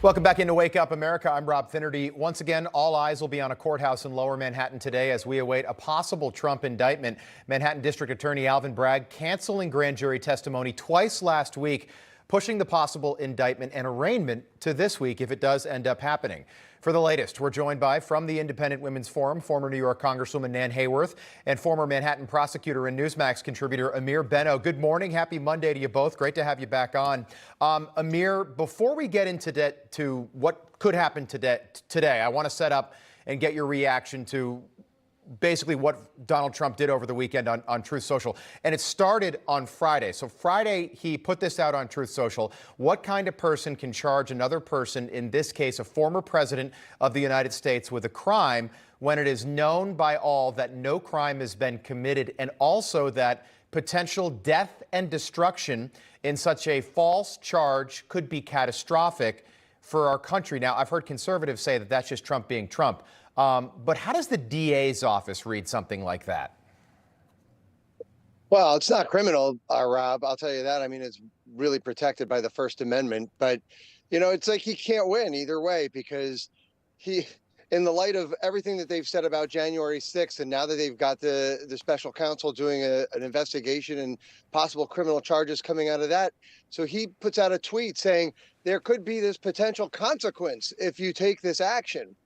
Welcome back into Wake Up America. I'm Rob Finnerty. Once again, all eyes will be on a courthouse in Lower Manhattan today as we await a possible Trump indictment. Manhattan District Attorney Alvin Bragg canceling grand jury testimony twice last week, pushing the possible indictment and arraignment to this week if it does end up happening. For the latest, we're joined by, from the Independent Women's Forum, former New York Congresswoman Nan Hayworth and former Manhattan prosecutor and Newsmax contributor Ameer Benno. Good morning. Happy Monday to you both. Great to have you back on. Ameer, before we get into what could happen today, I want to set up and get your reaction to basically what Donald Trump did over the weekend on Truth Social. And it started on Friday. So Friday, he put this out on Truth Social. What kind of person can charge another person, in this case, a former president of the United States, with a crime when it is known by all that no crime has been committed, and also that potential death and destruction in such a false charge could be catastrophic for our country? Now, I've heard conservatives say that that's just Trump being Trump. But how does the DA's office read something like that? Well, it's not criminal, Rob. I'll tell you that. I mean, it's really protected by the First Amendment. But, you know, it's like he can't win either way, because in the light of everything that they've said about January 6th, and now that they've got the special counsel doing an investigation and possible criminal charges coming out of that, so he puts out a tweet saying there could be this potential consequence if you take this action.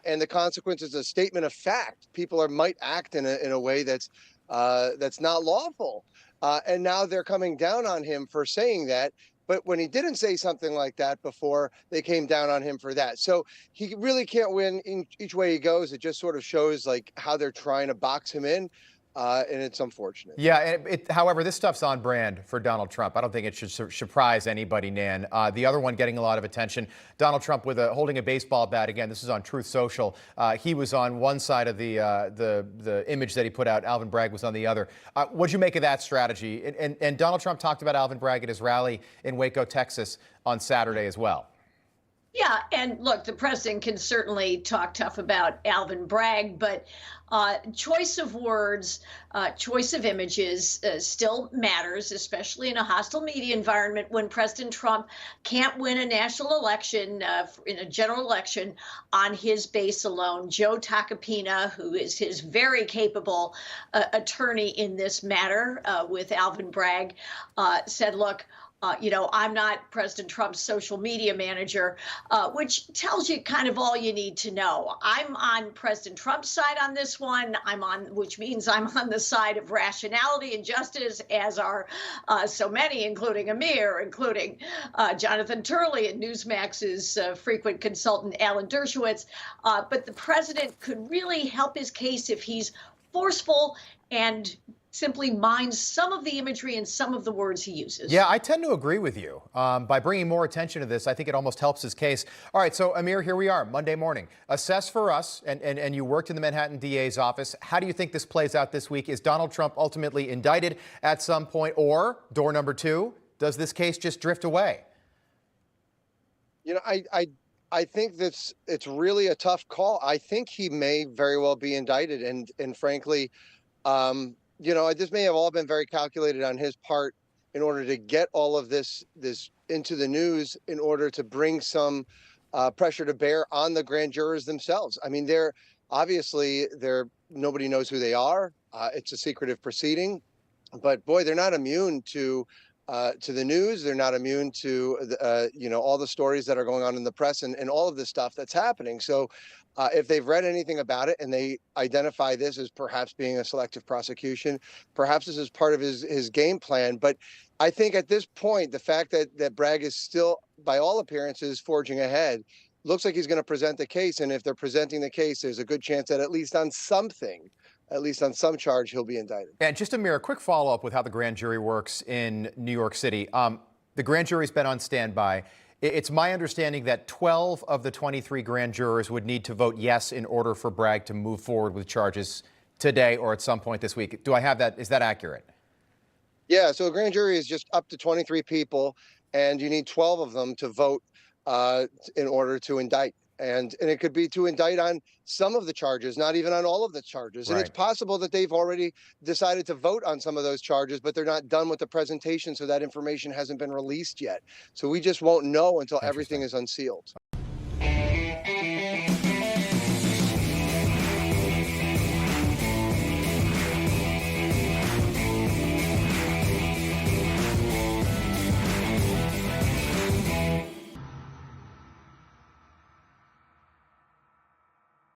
And the consequence is a statement of fact. People might act in a way that's not lawful. And now they're coming down on him for saying that. But when he didn't say something like that before, they came down on him for that. So he really can't win in each way he goes. It just sort of shows like how they're trying to box him in. And it's unfortunate. Yeah, however, this stuff's on brand for Donald Trump. I don't think it should surprise anybody, Nan. The other one getting a lot of attention, Donald Trump holding a baseball bat. Again, this is on Truth Social. He was on one side of the image that he put out. Alvin Bragg was on the other. What'd you make of that strategy? And Donald Trump talked about Alvin Bragg at his rally in Waco, Texas on Saturday as well. Yeah, and look, the president can certainly talk tough about Alvin Bragg, but choice of words, choice of images still matters, especially in a hostile media environment when President Trump can't win a national election, in a general election, on his base alone. Joe Tacopina, who is his very capable attorney in this matter with Alvin Bragg, said, look, I'm not President Trump's social media manager, which tells you kind of all you need to know. I'm on President Trump's side on this one. Which means I'm on the side of rationality and justice, as are so many, including Ameer, including Jonathan Turley and Newsmax's frequent consultant, Alan Dershowitz. But the president could really help his case if he's forceful and simply minds some of the imagery and some of the words he uses. Yeah, I tend to agree with you. By bringing more attention to this, I think it almost helps his case. All right, so Ameer, here we are, Monday morning. Assess for us, and you worked in the Manhattan DA's office. How do you think this plays out this week? Is Donald Trump ultimately indicted at some point? Or, door number two, does this case just drift away? You know, I think it's really a tough call. I think he may very well be indicted. And frankly, this may have all been very calculated on his part in order to get all of this into the news, in order to bring some pressure to bear on the grand jurors themselves. I mean, nobody knows who they are. It's a secretive proceeding, but boy, they're not immune to the news. They're not immune to all the stories that are going on in the press and all of the stuff that's happening. So if they've read anything about it and they identify this as perhaps being a selective prosecution, perhaps this is part of his game plan. But I think at this point, the fact that Bragg is still, by all appearances, forging ahead, looks like he's going to present the case. And if they're presenting the case, there's a good chance that at least on some charge, he'll be indicted. And just a quick follow-up with how the grand jury works in New York City. The grand jury's been on standby. It's my understanding that 12 of the 23 grand jurors would need to vote yes in order for Bragg to move forward with charges today or at some point this week. Do I have that? Is that accurate? Yeah, so a grand jury is just up to 23 people, and you need 12 of them to vote in order to indict. and it could be to indict on some of the charges, not even on all of the charges. And it's Right. possible that they've already decided to vote on some of those charges, but they're not done with the presentation, so that information hasn't been released yet. So we just won't know until everything Interesting. is unsealed.